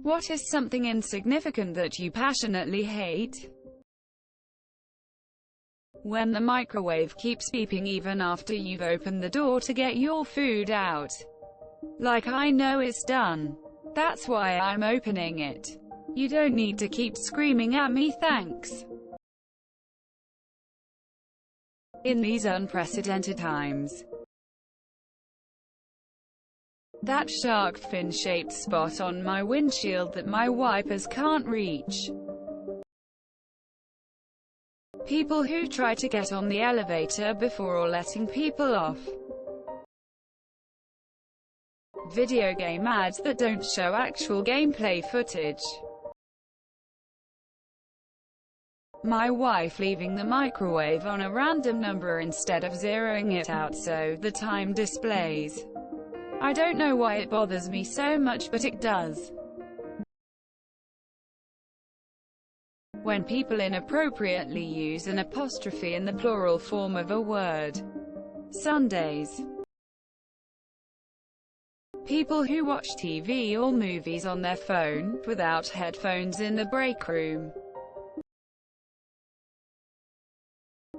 What is something insignificant that you passionately hate? When the microwave keeps beeping even after you've opened the door to get your food out. Like I know it's done. That's why I'm opening it. You don't need to keep screaming at me, thanks. In these unprecedented times, that shark fin-shaped spot on my windshield that my wipers can't reach. People who try to get on the elevator before letting people off. Video game ads that don't show actual gameplay footage. My wife leaving the microwave on a random number instead of zeroing it out so the time displays. I don't know why it bothers me so much, but it does. When people inappropriately use an apostrophe in the plural form of a word. Sundays. People who watch TV or movies on their phone, without headphones in the break room.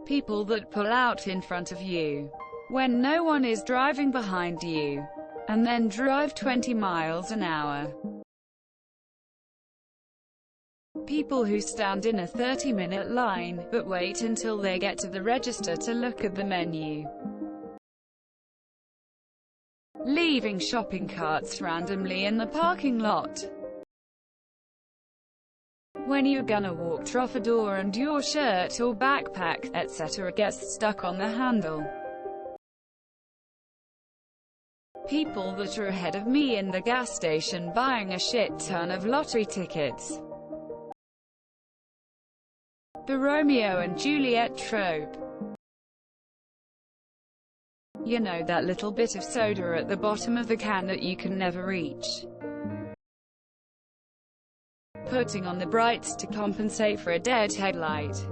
People that pull out in front of you when no one is driving behind you, and then drive 20 miles an hour. People who stand in a 30-minute line, but wait until they get to the register to look at the menu. Leaving shopping carts randomly in the parking lot. When you're gonna walk through a door and your shirt or backpack, etc. gets stuck on the handle. People that are ahead of me in the gas station buying a shit ton of lottery tickets. The Romeo and Juliet trope. You know, that little bit of soda at the bottom of the can that you can never reach. Putting on the brights to compensate for a dead headlight.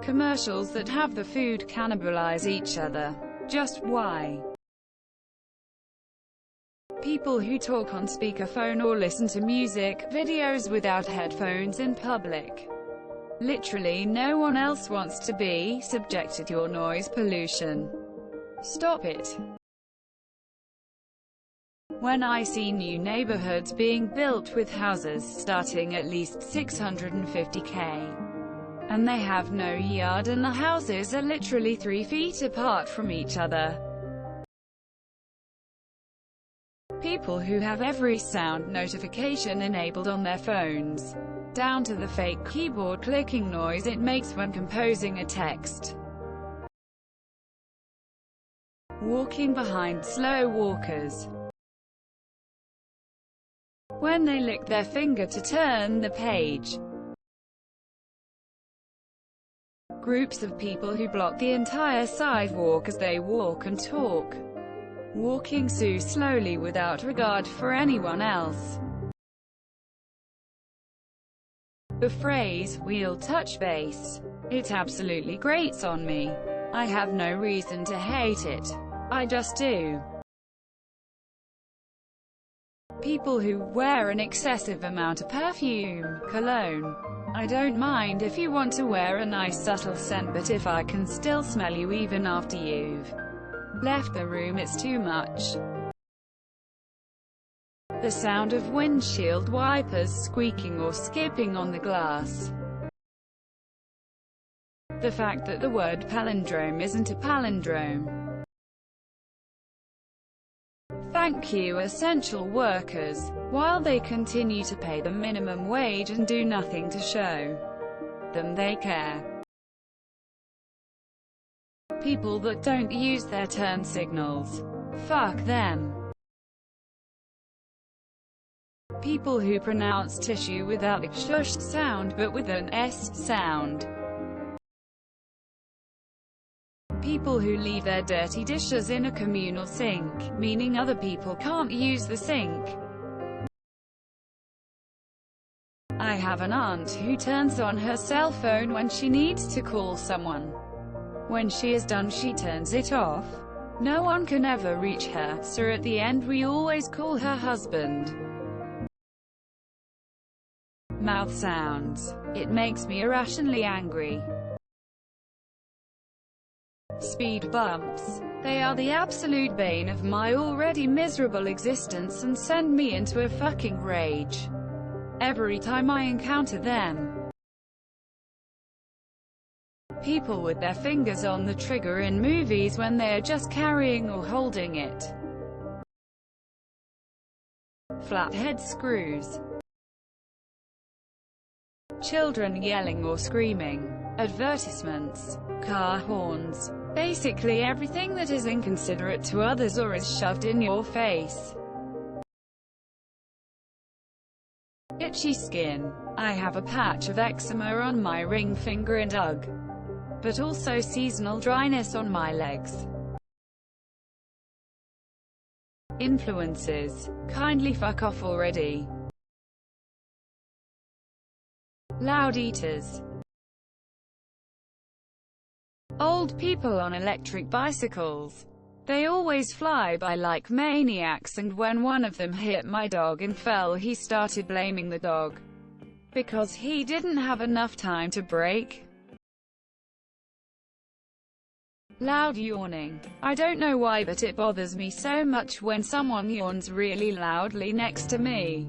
Commercials that have the food cannibalize each other. Just why? People who talk on speakerphone or listen to music videos without headphones in public. Literally no one else wants to be subjected to your noise pollution. Stop it. When I see new neighborhoods being built with houses starting at least $650K, and they have no yard and the houses are literally 3 feet apart from each other. People who have every sound notification enabled on their phones, down to the fake keyboard clicking noise it makes when composing a text. Walking behind slow walkers. When they lick their finger to turn the page. Groups of people who block the entire sidewalk as they walk and talk. Walking so slowly without regard for anyone else. The phrase, "we'll touch base," it absolutely grates on me. I have no reason to hate it. I just do. People who wear an excessive amount of perfume, cologne. I don't mind if you want to wear a nice subtle scent, but if I can still smell you even after you've left the room, it's too much. The sound of windshield wipers squeaking or skipping on the glass. The fact that the word palindrome isn't a palindrome. Thank you essential workers, while they continue to pay the minimum wage and do nothing to show them they care. People that don't use their turn signals. Fuck them. People who pronounce tissue without the shush sound but with an S sound. People who leave their dirty dishes in a communal sink, meaning other people can't use the sink. I have an aunt who turns on her cell phone when she needs to call someone. When she is done, she turns it off. No one can ever reach her, so at the end we always call her husband. Mouth sounds. It makes me irrationally angry. Speed bumps. They are the absolute bane of my already miserable existence and send me into a fucking rage every time I encounter them. People with their fingers on the trigger in movies when they are just carrying or holding it. Flathead screws. Children yelling or screaming. Advertisements. Car horns. Basically everything that is inconsiderate to others or is shoved in your face. Itchy skin. I have a patch of eczema on my ring finger and ugh. But also seasonal dryness on my legs. Influences. Kindly fuck off already. Loud eaters. Old people on electric bicycles. They always fly by like maniacs, and when one of them hit my dog and fell, he started blaming the dog because he didn't have enough time to brake. Loud yawning. I don't know why, but it bothers me so much when someone yawns really loudly next to me.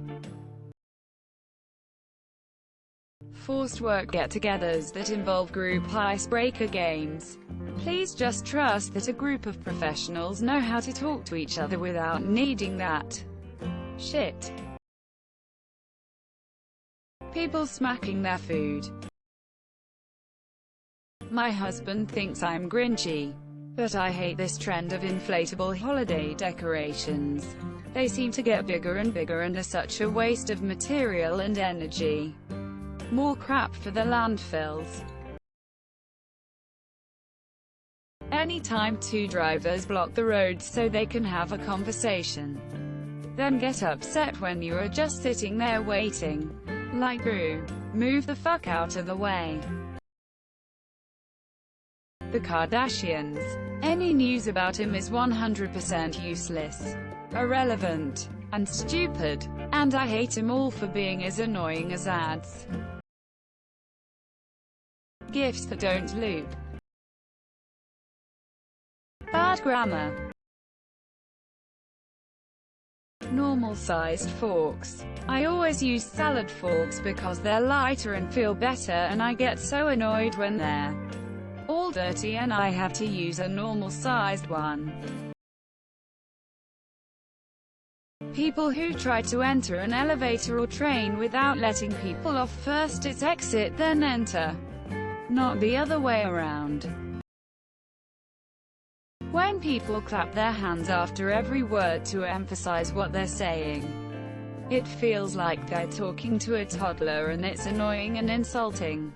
Forced work get-togethers that involve group icebreaker games. Please just trust that a group of professionals know how to talk to each other without needing that shit. People smacking their food. My husband thinks I'm grinchy, but I hate this trend of inflatable holiday decorations. They seem to get bigger and bigger and are such a waste of material and energy. More crap for the landfills. Anytime two drivers block the road so they can have a conversation, then get upset when you are just sitting there waiting. Like, Drew, move the fuck out of the way. The Kardashians. Any news about him is 100% useless, irrelevant, and stupid. And I hate him all for being as annoying as ads. Gifts that don't loop. Bad grammar. Normal-sized forks. I always use salad forks because they're lighter and feel better, and I get so annoyed when they're all dirty and I have to use a normal-sized one. People who try to enter an elevator or train without letting people off first, it's exit then enter, not the other way around. When people clap their hands after every word to emphasize what they're saying, it feels like they're talking to a toddler, and it's annoying and insulting.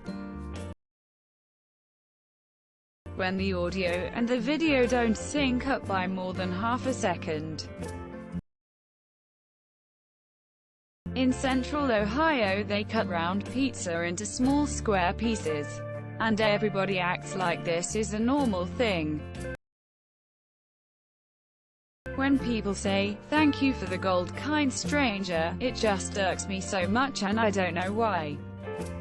When the audio and the video don't sync up by more than half a second. In Central Ohio, they cut round pizza into small square pieces, and everybody acts like this is a normal thing. When people say, "Thank you for the gold, kind stranger," it just irks me so much, and I don't know why.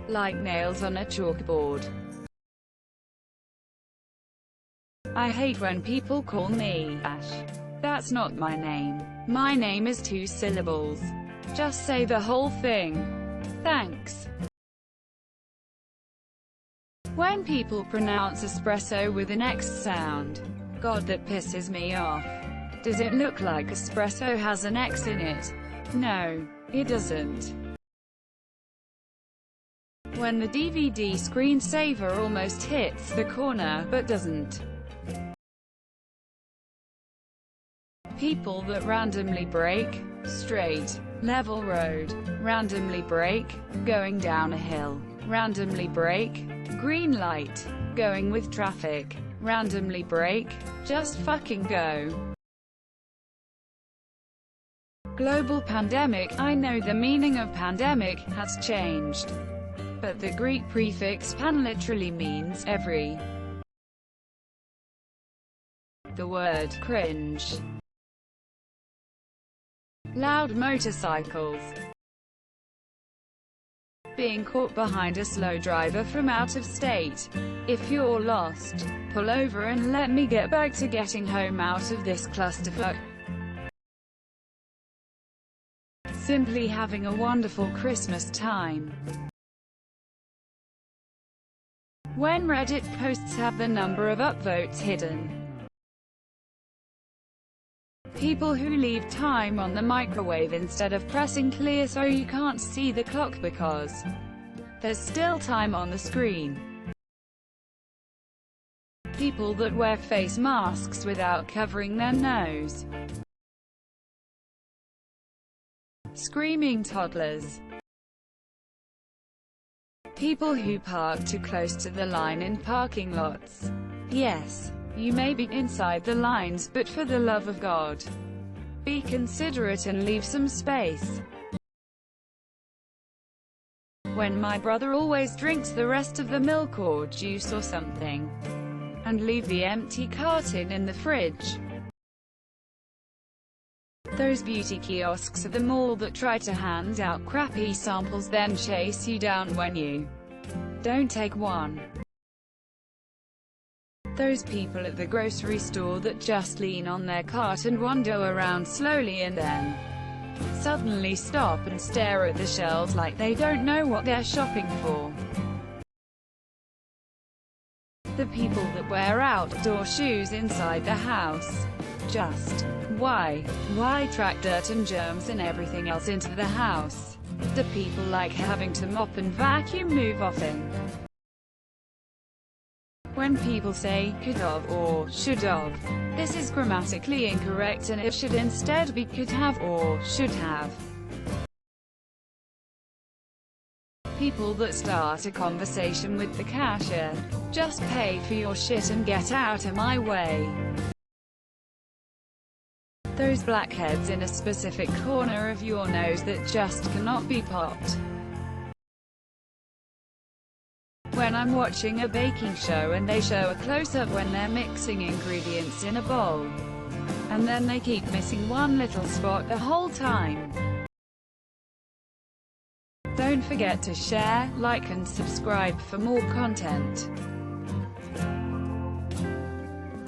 Like nails on a chalkboard. I hate when people call me Ash. That's not my name. My name is 2 syllables. Just say the whole thing. Thanks. When people pronounce espresso with an X sound. God, that pisses me off. Does it look like espresso has an X in it? No, it doesn't. When the DVD screensaver almost hits the corner, but doesn't. People that randomly brake, straight, level road, randomly brake, going down a hill, randomly brake, green light, going with traffic, randomly brake, just fucking go. Global pandemic. I know the meaning of pandemic has changed, but the Greek prefix pan literally means every. The word cringe. Loud motorcycles. Being caught behind a slow driver from out of state. If you're lost, pull over and let me get back to getting home out of this clusterfuck. Simply having a wonderful Christmas time. When Reddit posts have the number of upvotes hidden. People who leave time on the microwave instead of pressing clear so you can't see the clock because there's still time on the screen. People that wear face masks without covering their nose. Screaming toddlers. People who park too close to the line in parking lots. Yes, you may be inside the lines, but for the love of God, be considerate and leave some space. When my brother always drinks the rest of the milk or juice or something, and leave the empty carton in the fridge. Those beauty kiosks at the mall that try to hand out crappy samples then chase you down when you don't take one. Those people at the grocery store that just lean on their cart and wander around slowly and then suddenly stop and stare at the shelves like they don't know what they're shopping for. The people that wear outdoor shoes inside the house. Just why track dirt and germs and everything else into the house? Do people like having to mop and vacuum move often? When people say could've or should've, this is grammatically incorrect and it should instead be could have or should have. People that start a conversation with the cashier. Just pay for your shit and get out of my way. Those blackheads in a specific corner of your nose that just cannot be popped. When I'm watching a baking show and they show a close-up when they're mixing ingredients in a bowl, and then they keep missing one little spot the whole time. Don't forget to share, like and subscribe for more content.